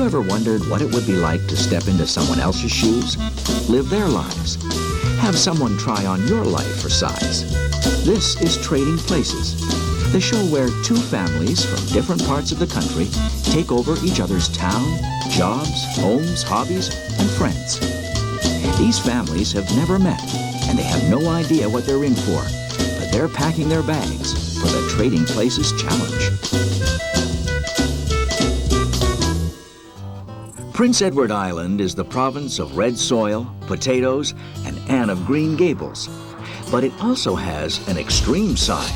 you ever wondered what it would be like to step into someone else's shoes? Live their lives. Have someone try on your life for size. This is Trading Places, the show where two families from different parts of the country take over each other's town, jobs, homes, hobbies, and friends. These families have never met, and they have no idea what they're in for, but they're packing their bags for the Trading Places Challenge. Prince Edward Island is the province of red soil, potatoes, and Anne of Green Gables. But it also has an extreme side.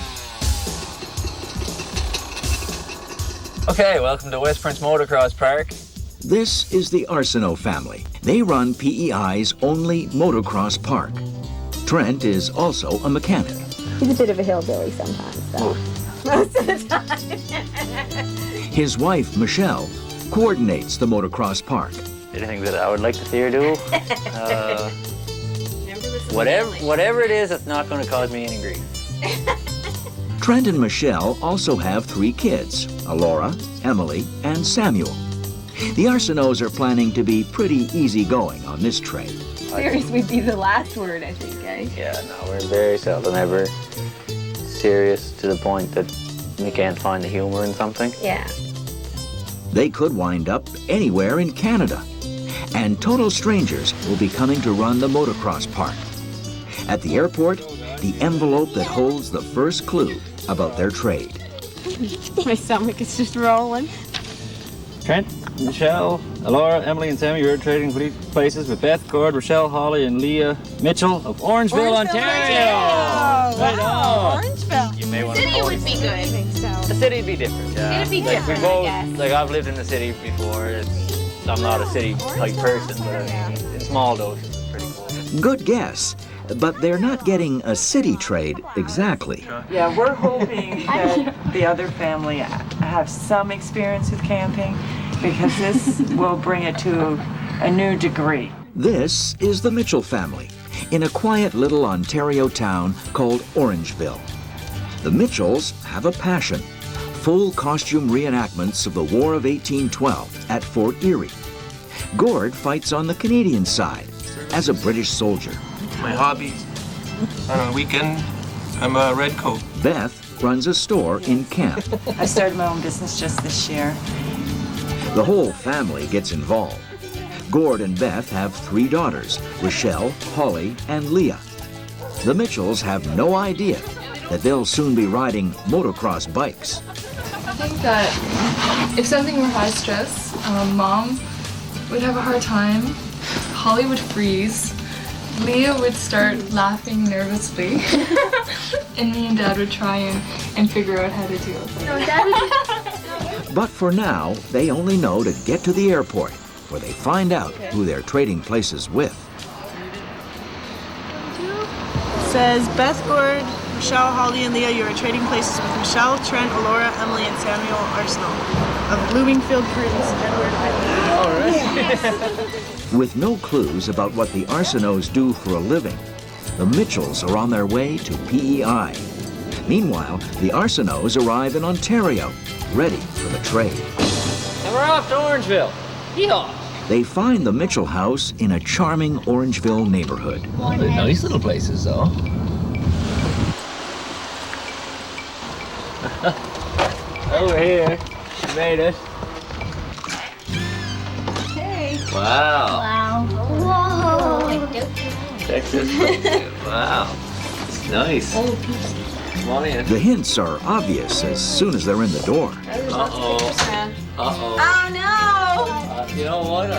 Okay, welcome to West Prince Motocross Park. This is the Arsenault family. They run PEI's only motocross park. Trent is also a mechanic. He's a bit of a hillbilly sometimes, so. Most of the time. His wife, Michelle, coordinates the motocross park. Anything that I would like to see her do? Whatever it is, it's not going to cause me any grief. Trent and Michelle also have 3 kids, Alora, Emily, and Samuel. The Arsenaults are planning to be pretty easygoing on this trade. Serious would be the last word, I think, eh? Yeah, no, we're very seldom ever serious to the point that we can't find the humor in something. Yeah. They could wind up anywhere in Canada. And total strangers will be coming to run the motocross park. At the airport, the envelope that holds the first clue about their trade. My stomach is just rolling. Trent, Michelle, Alora, Emily, and Sammy, you're trading places with Beth, Gord, Rochelle, Holly, and Leah Mitchell of Orangeville, Ontario. Right on. Orangeville. You may want The city would be good. I think so. The city'd be different. Yeah. It'd be like different, we both, I guess. like I've lived in the city before. I'm not a city type person, but in small doses, it's pretty cool. Good guess, but they're not getting a city trade exactly. Yeah, we're hoping that the other family have some experience with camping because this will bring it to a new degree. This is the Mitchell family in a quiet little Ontario town called Orangeville. The Mitchells have a passion. Full costume reenactments of the War of 1812 at Fort Erie. Gord fights on the Canadian side as a British soldier. My hobbies. On a weekend, I'm a red coat. Beth runs a store in camp. I started my own business just this year. The whole family gets involved. Gord and Beth have 3 daughters, Rochelle, Holly, and Leah. The Mitchells have no idea that they'll soon be riding motocross bikes. I think that if something were high stress, Mom would have a hard time, Holly would freeze, Leah would start laughing nervously, and me and Dad would try and figure out how to do it. But for now, they only know to get to the airport, where they find out who they're trading places with. Says Beth, Gord, Michelle, Holly, and Leah, you are trading places with Michelle, Trent, Alora, Emily, and Samuel Arsenault of Bloomingfield, Prince Edward Island. All right. With no clues about what the Arsenaults do for a living, the Mitchells are on their way to PEI. Meanwhile, the Arsenaults arrive in Ontario, ready for the trade. And we're off to Orangeville. Yeehaw! They find the Mitchell house in a charming Orangeville neighborhood. Well, they're nice little places, though. Over here. She made it. Hey. Wow. Wow. Whoa. Texas. Wow. It's nice. Come on in. The hints are obvious as soon as they're in the door. Uh-oh. Uh-oh. Oh no! You know what? I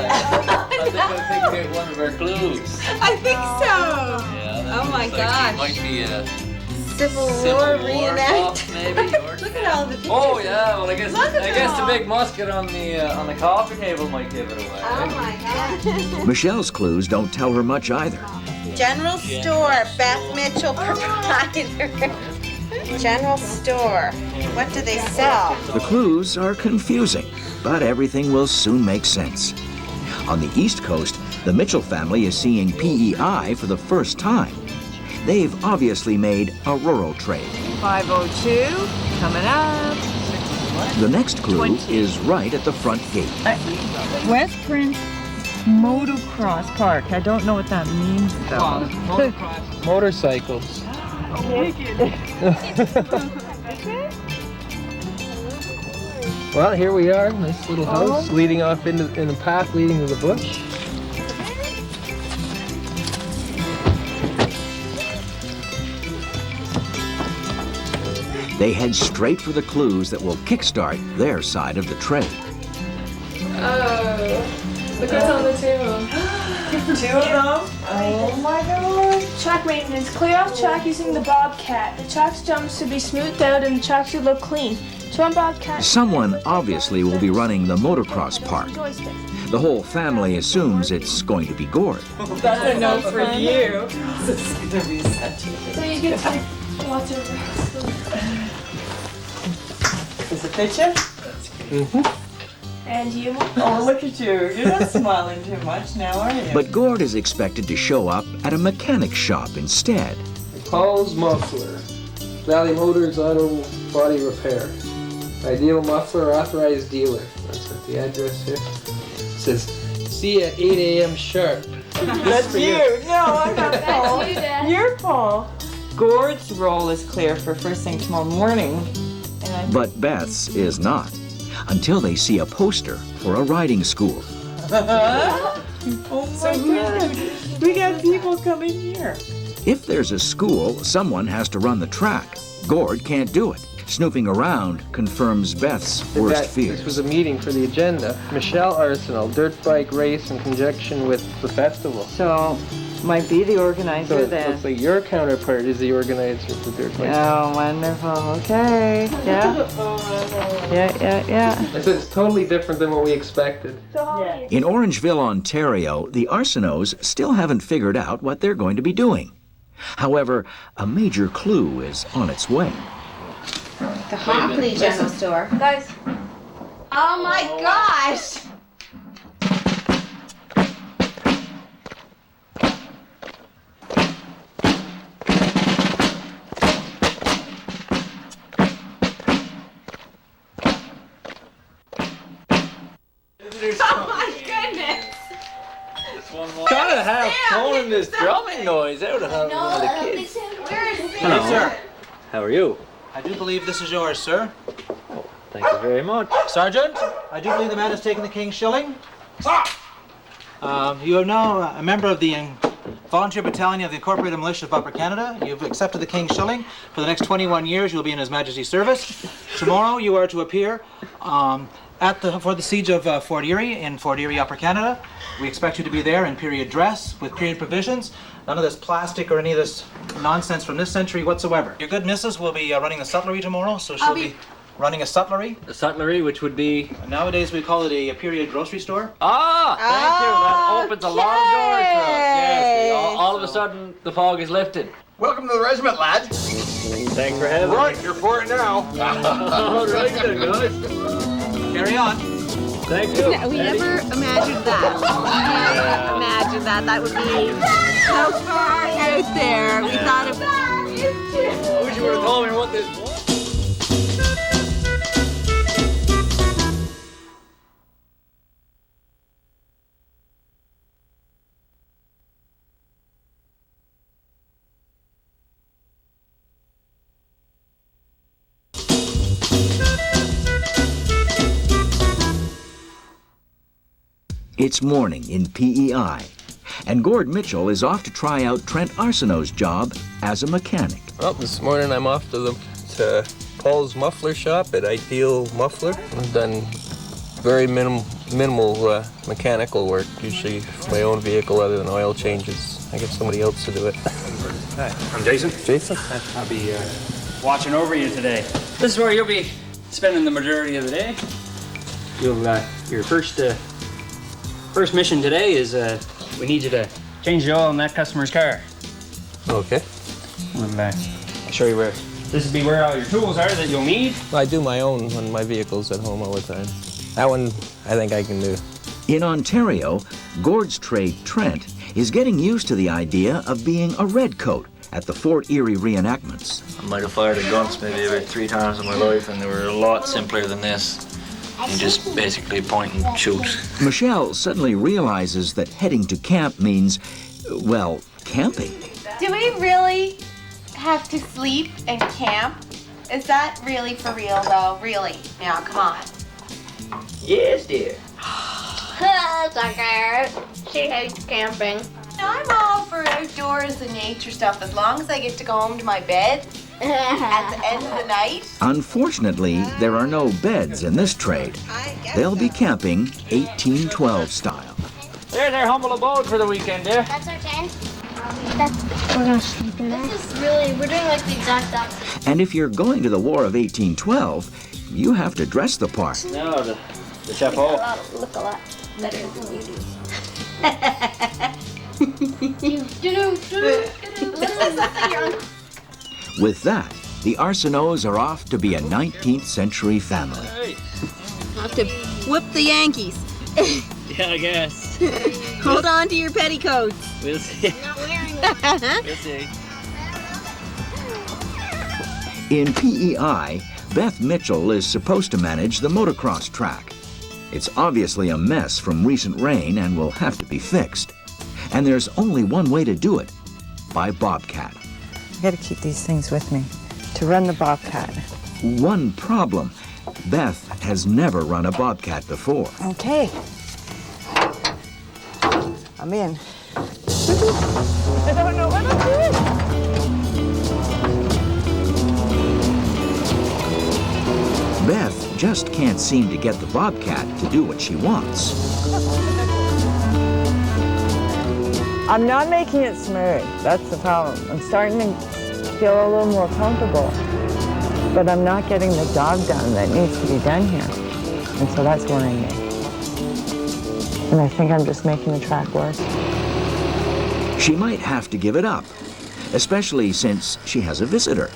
think we hit one of our clues. I think so. Yeah, Oh my gosh. It might be a Civil Civil War War reenact. buff, maybe. Or Look at all the pictures. Oh yeah, well I guess Look at the them. big musket on the coffee table might give it away. Oh my god. Michelle's clues don't tell her much either. General store, Beth Mitchell proprietor. General store. What do they sell? The clues are confusing, but everything will soon make sense. On the East Coast, the Mitchell family is seeing PEI for the first time. They've obviously made a rural trade. 502, coming up. The next clue is right at the front gate. West Prince Motocross Park. I don't know what that means though. Motorcycles. Well, here we are. Nice little house leading off in a path leading to the bush. They head straight for the clues that will kickstart their side of the trade. Oh, look what's on the table. 2 of them? Oh my god. Track maintenance. Clear off track using the Bobcat. The track's jumps should be smoothed out and the track should look clean. One Bobcat. Someone obviously will be running the motocross park. The whole family assumes it's going to be Gord. That's a note for you. This is gonna be such a... So you get to watch over. Is it picture? And you? Oh, look at you. You're not smiling too much now, are you? But Gord is expected to show up at a mechanic shop instead. Paul's Muffler. Valley Motors Auto Body Repair. Ideal muffler, authorized dealer. That's what the address here. It says, see you at 8 a.m. sharp. That's you. No, I'm not Paul. That's you, Dad. You're Paul. Gord's role is clear for first thing tomorrow morning. But Beth's is not, until they see a poster for a riding school. Oh my god. We got people coming here. If there's a school, someone has to run the track. Gord can't do it. Snooping around confirms Beth's worst fears. This was a meeting for the agenda. Michelle Arsenal, dirt bike race in conjunction with the festival. So, might be the organizer So it then. looks like your counterpart is the organizer for dirt bike. Oh, wonderful. Okay. Yeah. Yeah. I said it's totally different than what we expected. In Orangeville, Ontario, the Arsenaults still haven't figured out what they're going to be doing. However, a major clue is on its way. The Hockley General Store. Guys. Oh my gosh! Oh my goodness! Kind of have toning this drumming noise out of one of the kids. Hello, sir. How are you? I do believe this is yours, sir. Oh, thank you very much. Sergeant, I do believe the man has taken the King's Shilling. Sir! You are now a member of the Volunteer Battalion of the Incorporated Militia of Upper Canada. You've accepted the King's Shilling. For the next 21 years, you'll be in His Majesty's service. Tomorrow, you are to appear for the siege of Fort Erie in Fort Erie, Upper Canada. We expect you to be there in period dress with period provisions. None of this plastic or any of this nonsense from this century whatsoever. Your good missus will be running a sutlery tomorrow, so she'll be running a sutlery. A sutlery, which would be? Nowadays we call it a period grocery store. Ah, thank you. That opens a lot of doors for us. Yes, all of a sudden the fog is lifted. Welcome to the regiment, lad. Thanks for having me. Right, you're for it now. All right then, guys. Carry on. Thank you. We never imagined that. Never imagined that. That would be so far out there. We thought of. I wish you would have told me what this was. It's morning in PEI, and Gord Mitchell is off to try out Trent Arsenault's job as a mechanic. Well, this morning I'm off to Paul's Muffler Shop at Ideal Muffler. I've done very minimal mechanical work, usually my own vehicle other than oil changes. I get somebody else to do it. Hi, I'm Jason. Jason? I'll be watching over you today. This is where you'll be spending the majority of the day. Your first mission today is we need you to change the oil in that customer's car. Okay. I'll show you where. This would be where all your tools are that you'll need. I do my own on my vehicles at home all the time. That one I think I can do. In Ontario, Gord's trade, Trent, is getting used to the idea of being a redcoat at the Fort Erie reenactments. I might have fired a gun maybe about 3 times in my life, and they were a lot simpler than this. You just basically point and shoot. Michelle suddenly realizes that heading to camp means, well, camping. Do we really have to sleep and camp? Is that really for real, though? Really? Now, come on. Yes, dear. Sucker. She hates camping. I'm all for outdoors and nature stuff as long as I get to go home to my bed at the end of the night. Unfortunately, there are no beds in this trade. They'll be camping 1812 style. There's our humble abode for the weekend, dear. That's our tent. We're gonna sleep in there. This is really, we're doing like the exact opposite. And if you're going to the War of 1812, you have to dress the part. No, the chapeau. Look a lot better than you do. With that, the Arsenaults are off to be a 19th century family. Have to whip the Yankees. Yeah, I guess. Hold on to your petticoats. We'll see. Not wearing them. We'll see. In PEI, Beth Mitchell is supposed to manage the motocross track. It's obviously a mess from recent rain and will have to be fixed. And there's only one way to do it, by Bobcat. I gotta keep these things with me to run the Bobcat. One problem, Beth has never run a Bobcat before. Okay. I'm in. I don't know what I'm doing. Beth just can't seem to get the Bobcat to do what she wants. I'm not making it smooth. That's the problem. I'm starting to feel a little more comfortable, but I'm not getting the job done that needs to be done here. And so that's worrying me. And I think I'm just making the track worse. She might have to give it up, especially since she has a visitor.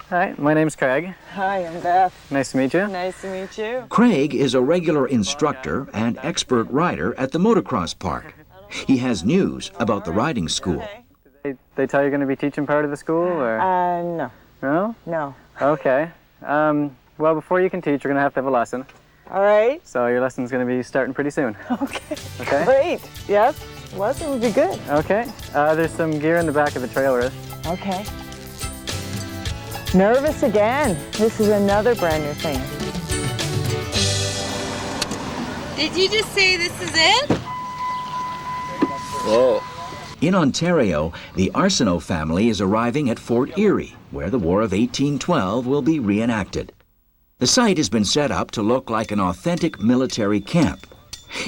Hi, my name's Craig. Hi, I'm Beth. Nice to meet you. Nice to meet you. Craig is a regular instructor and expert rider at the motocross park. He has news about the riding school. They tell you you're going to be teaching part of the school, or? No. No? No. Okay. Well, before you can teach, you're going to have a lesson. All right. So your lesson's going to be starting pretty soon. Okay. Okay? Great. Yes. Lesson would be good. Okay. There's some gear in the back of the trailer. Okay. Nervous again. This is another brand new thing. Did you just say this is it? Whoa. In Ontario, the Arsenault family is arriving at Fort Erie, where the War of 1812 will be reenacted. The site has been set up to look like an authentic military camp.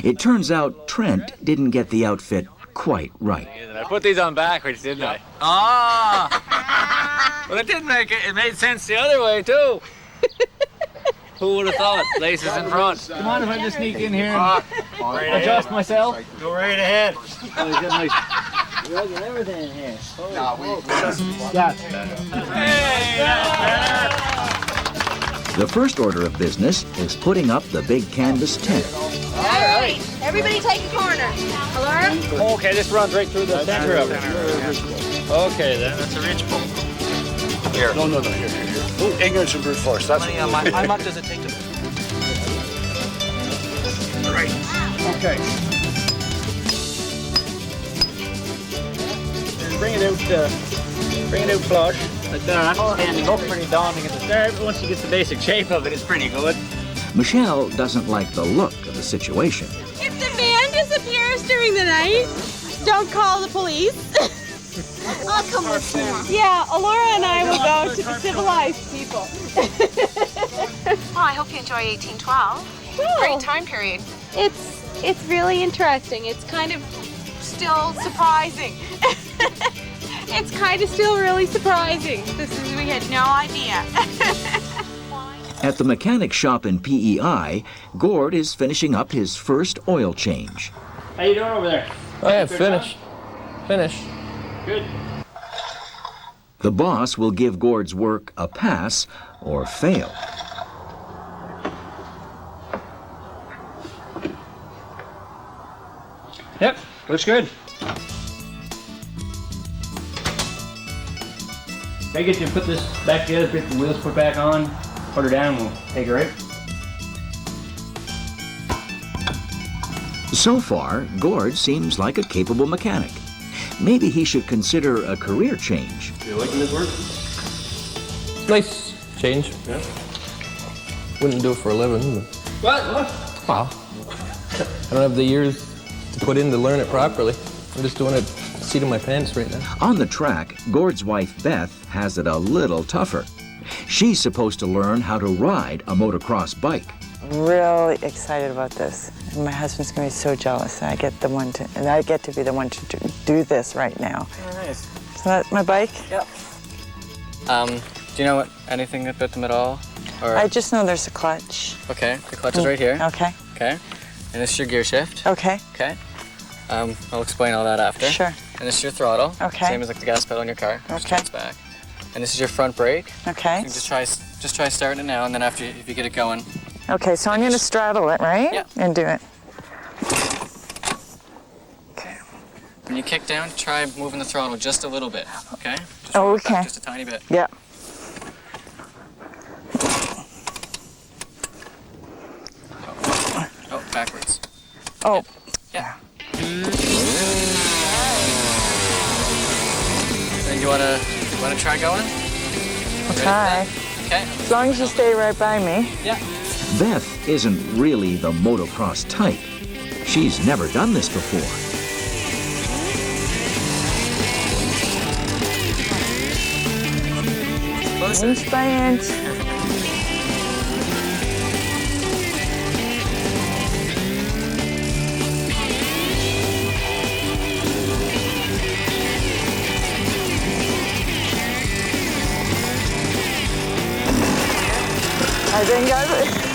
It turns out Trent didn't get the outfit quite right. I put these on backwards, didn't I? Ah! Well, it didn't make it. It made sense the other way, too. Who would have thought? Laces in front. Come on, if I just sneak in here and adjust myself. Go right ahead. Oh, he's got nice. You guys got everything in here. The first order of business is putting up the big canvas tent. All right. Everybody take a corner. Laura? Okay, this runs right through the center of it. Okay, then. That's a ridge pole. Here. No, here. Oh, ignorance and brute force. That's How much does it take to... right. Okay. Bring it out flush, like that. Standing up pretty daunting at the start, but once you get the basic shape of it, it's pretty good. Michelle doesn't like the look of the situation. If the van disappears during the night, don't call the police. I'll come with you. Yeah, Alora and I will go to the civilized people. Well, I hope you enjoy 1812. Great time period. It's really interesting. It's kind of still surprising. It's kind of still really surprising. We had no idea. At the mechanic shop in PEI, Gord is finishing up his first oil change. How you doing over there? Oh yeah, finished. Finished. Good. The boss will give Gord's work a pass or fail. Yep, looks good. I get you to put this back together, get the wheels put back on, put her down, we'll take her out. So far, Gord seems like a capable mechanic. Maybe he should consider a career change. You liking this work? Nice change. Yeah. Wouldn't do it for a living. What? Wow. I don't have the years to put in to learn it properly. I'm just doing it seat of my pants right now. On the track, Gord's wife Beth has it a little tougher. She's supposed to learn how to ride a motocross bike. I'm really excited about this. And my husband's gonna be so jealous that I get to be the one to do this right now. Oh, nice. So that's my bike? Yep. Do you know anything about them at all? Or... I just know there's a clutch. Okay, the clutch is right here. Okay. Okay. And this is your gear shift. Okay. Okay. I'll explain all that after. Sure. And this is your throttle. Okay. Same as like the gas pedal in your car. Okay. It's back. And this is your front brake. Okay. So just try starting it now, and then after, if you get it going. Okay, so I'm gonna straddle it, right? Yeah. And do it. When you kick down, try moving the throttle just a little bit. Okay. Just Oh, okay. Just a tiny bit. Yeah. Oh, backwards. Oh. Yeah. Then you wanna try going? I'll try. Okay. As long as you stay right by me. Yeah. Beth isn't really the motocross type. She's never done this before. Inch by inch.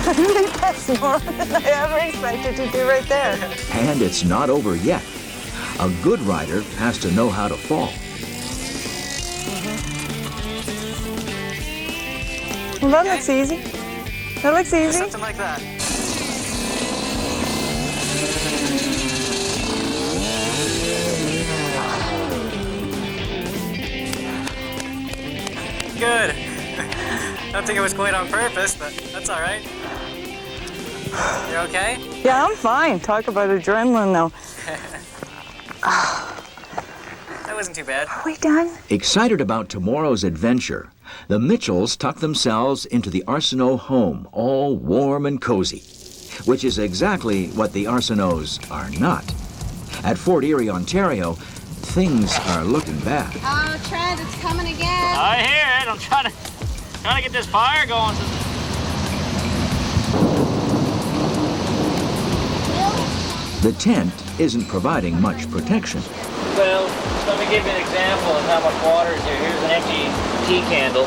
I think that's more than I ever expected to do right there. And it's not over yet. A good rider has to know how to fall. Well, that looks easy. That looks easy. Something like that. Good. I don't think it was quite on purpose, but that's all right. You okay? Yeah, I'm fine. Talk about adrenaline, though. That wasn't too bad. Are we done? Excited about tomorrow's adventure, the Mitchells tuck themselves into the Arsenault home, all warm and cozy, which is exactly what the Arsenaults are not. At Fort Erie, Ontario, things are looking bad. Oh, Trent, it's coming again. I hear it. I'm trying to get this fire going. The tent isn't providing much protection. Well, let me give you an example of how much water is here. Here's an empty tea candle.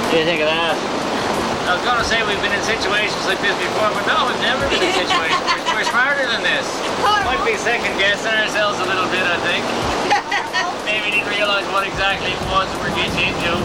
What do you think of that? I was going to say we've been in situations like this before, but no, we've never been in situations. We're smarter than this. Might be second guessing ourselves a little bit, I think. Maybe didn't realize what exactly it was that we're getting into.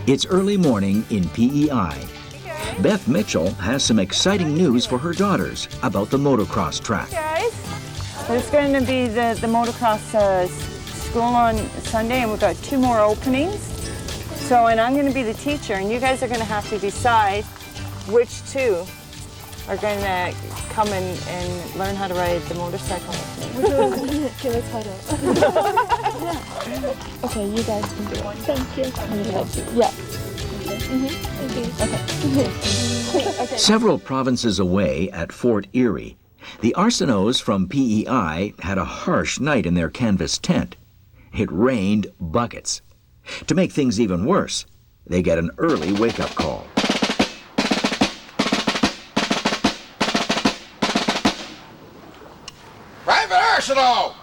It's early morning in PEI. Beth Mitchell has some exciting news for her daughters about the motocross track. Guys, there's going to be the motocross school on Sunday, and we've got 2 more openings. So, and I'm going to be the teacher, and you guys are going to have to decide which 2 are going to come and learn how to ride the motorcycle. Okay, let's hold up. Okay, you guys can do one. Thank you. Yeah. Okay. Several provinces away at Fort Erie, the Arsenaults from PEI had a harsh night in their canvas tent. It rained buckets. To make things even worse, they get an early wake-up call. Private Arsenault!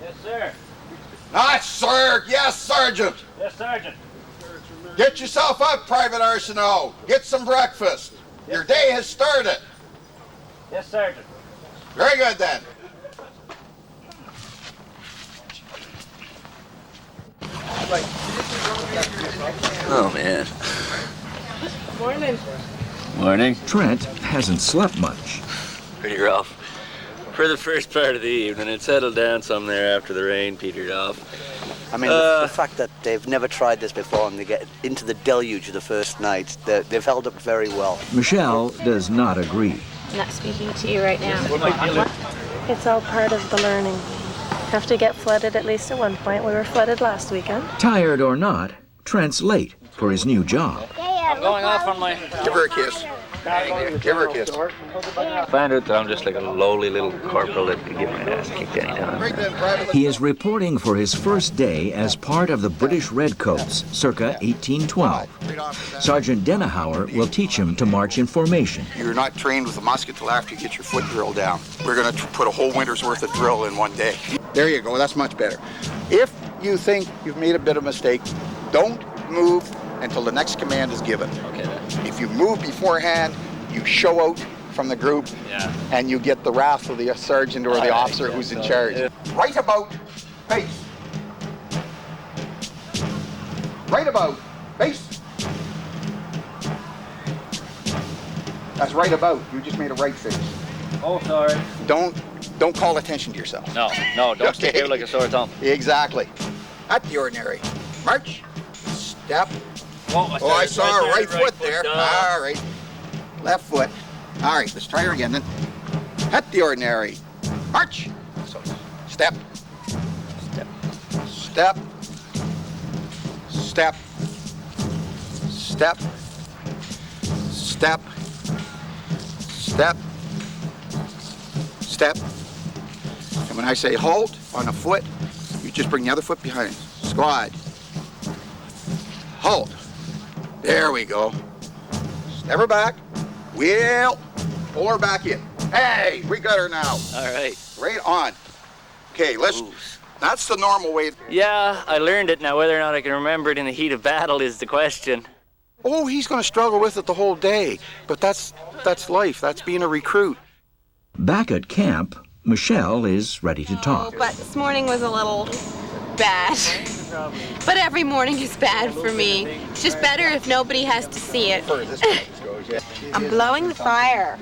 Yes, sir. Ah, sir. Yes, Sergeant. Yes, Sergeant. Get yourself up, Private Arsenault. Get some breakfast. Your day has started. Yes, Sergeant. Very good, then. Oh, man. Morning. Morning. Trent hasn't slept much. Pretty rough. For the first part of the evening, it settled down some there after the rain petered off. I mean, the fact that they've never tried this before and they get into the deluge of the first night, they've held up very well. Michelle does not agree. I'm not speaking to you right now. It's all part of the learning. Have to get flooded at least at one point. We were flooded last weekend. Tired or not, Trent's late for his new job. I'm going off on my... Give her a kiss. Give her a kiss. Found out that I'm just like a lowly little corporal that could get my ass kicked anytime. He is reporting for his first day as part of the British Redcoats, circa 1812. Sergeant Denahauer will teach him to march in formation. You're not trained with a musket till after you get your foot drill down. We're going to put a whole winter's worth of drill in one day. There you go. That's much better. If you think you've made a bit of a mistake, don't move until the next command is given. Okay. If you move beforehand, you show out from the group, and you get the wrath of the sergeant or the officer who's in charge. Right about face. Right about face. That's right about. You just made a right face. Oh, sorry. Don't call attention to yourself. No, don't stick out like a sore thumb. Exactly. At the ordinary. March. Step. Oh, I saw a right foot there. All right. Left foot. All right, let's try her again then. At the ordinary. March. So, step. Step. Step. Step. Step. Step. Step. Step. And when I say halt on a foot, you just bring the other foot behind. Squad. Halt. There we go. Step her back. Wheel. Pull her back in. Hey, we got her now. All right. Right on. Okay, that's the normal way. Yeah, I learned it. Now, whether or not I can remember it in the heat of battle is the question. Oh, he's going to struggle with it the whole day. But that's life. That's being a recruit. Back at camp, Michelle is ready to talk. But this morning was a little bad. But every morning is bad for me. It's just better if nobody has to see it. I'm blowing the fire.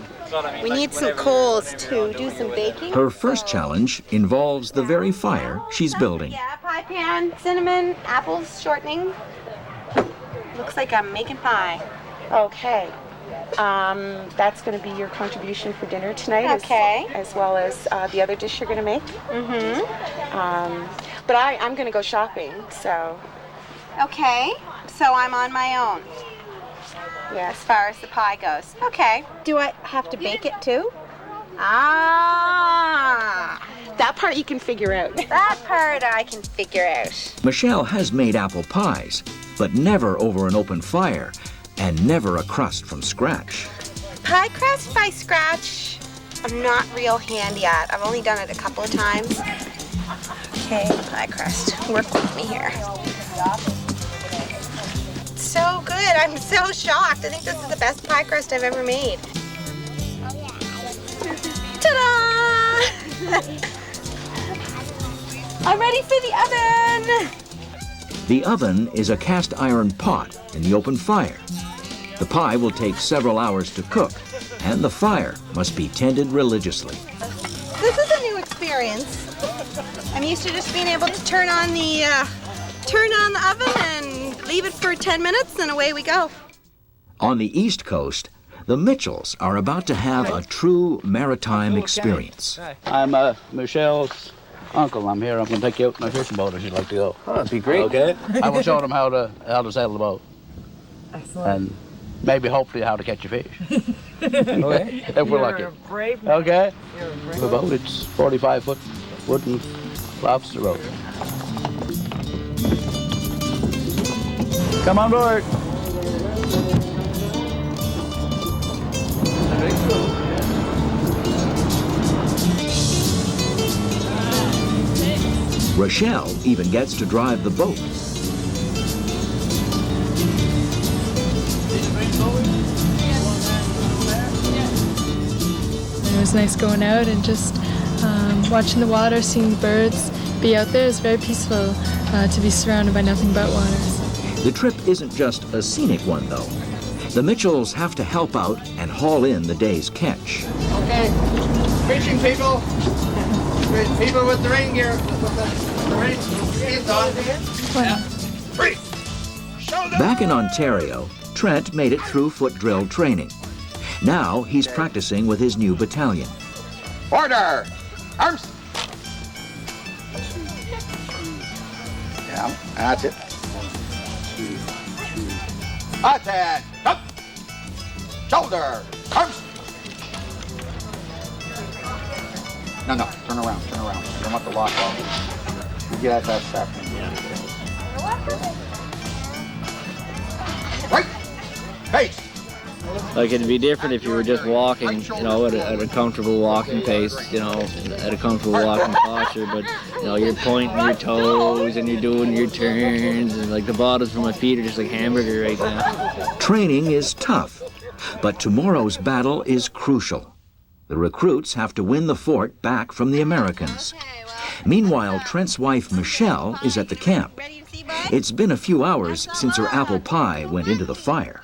We need some coals to do some baking. Her first challenge involves the very fire she's building. Yeah, pie pan, cinnamon, apples, shortening. Looks like I'm making pie. Okay. That's going to be your contribution for dinner tonight. Okay. As well as the other dish you're going to make. Mm-hmm. But I'm going to go shopping, so. Okay, so I'm on my own. Yeah. As far as the pie goes. Okay. Do I have to bake it too? Ah. That part you can figure out. That part I can figure out. Michelle has made apple pies, but never over an open fire, and never a crust from scratch. Pie crust by scratch, I'm not real handy at. I've only done it a couple of times. Okay, pie crust, work with me here. So good, I'm so shocked. I think this is the best pie crust I've ever made. Ta-da! I'm ready for the oven! The oven is a cast iron pot in the open fire. The pie will take several hours to cook, and the fire must be tended religiously. This is a new experience. I'm used to just being able to turn on the oven and leave it for 10 minutes and away we go. On the East Coast, the Mitchells are about to have a true maritime experience. I'm Michelle's uncle. I'm here. I'm going to take you out in my fishing boat if you'd like to go. Oh, that'd be great. Okay. I will show them how to sail the boat. Excellent. And maybe hopefully how to catch a fish. Okay. If we're lucky. You're a brave man. Okay. You're a brave The boat, it's 45-foot wooden lobster boat. Come on board. Rochelle even gets to drive the boat. It was nice going out and just watching the water, seeing the birds. Be out there is very peaceful to be surrounded by nothing but waters. The trip isn't just a scenic one, though. The Mitchells have to help out and haul in the day's catch. Okay, fishing people. People with the rain gear, with the rain skis on. Back in Ontario, Trent made it through foot drill training. Now he's practicing with his new battalion. Order! Arms! Yeah, that's it. Attack! Up! Shoulder! Arms! No, no, turn around, turn around. You don't want the lock on. You get at that second. Right! Face! Like, it'd be different if you were just walking, you know, at a comfortable walking pace, you know, at a comfortable walking posture, but, you know, you're pointing your toes and you're doing your turns, and like the bottoms for my feet are just like hamburger right now. Training is tough, but tomorrow's battle is crucial. The recruits have to win the fort back from the Americans. Meanwhile, Trent's wife, Michelle, is at the camp. It's been a few hours since her apple pie went into the fire.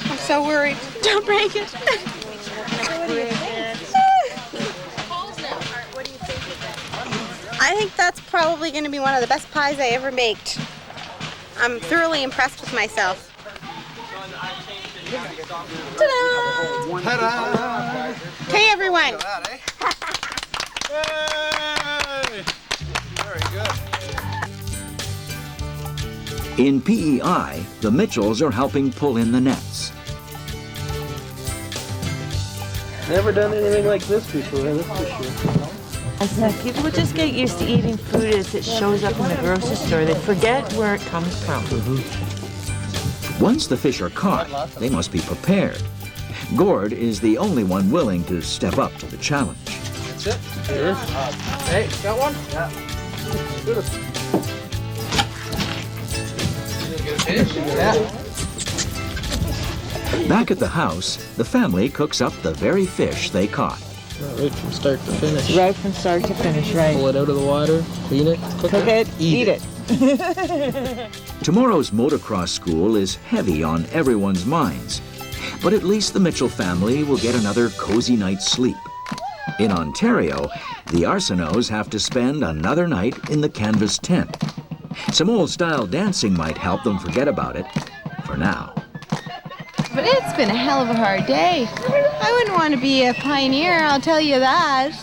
I'm so worried. Don't break it. I think that's probably going to be one of the best pies I ever baked. I'm thoroughly impressed with myself. Ta-da! Ta-da! Okay, everyone. Very good. In PEI, the Mitchells are helping pull in the nets. Never done anything like this before, that's for sure. I said people just get used to eating food as it shows up in the grocery store. They forget where it comes from. Once the fish are caught, they must be prepared. Gord is the only one willing to step up to the challenge. That's it? Sure. Hey, got one? Yeah. Get a fish? Yeah. Back at the house, the family cooks up the very fish they caught. Right from start to finish. Right from start to finish, right. Pull it out of the water, clean it, cook it, eat it. Tomorrow's motocross school is heavy on everyone's minds, but at least the Mitchell family will get another cozy night's sleep. In Ontario, the Arsenaults have to spend another night in the canvas tent. Some old-style dancing might help them forget about it, for now. But it's been a hell of a hard day. I wouldn't want to be a pioneer, I'll tell you that.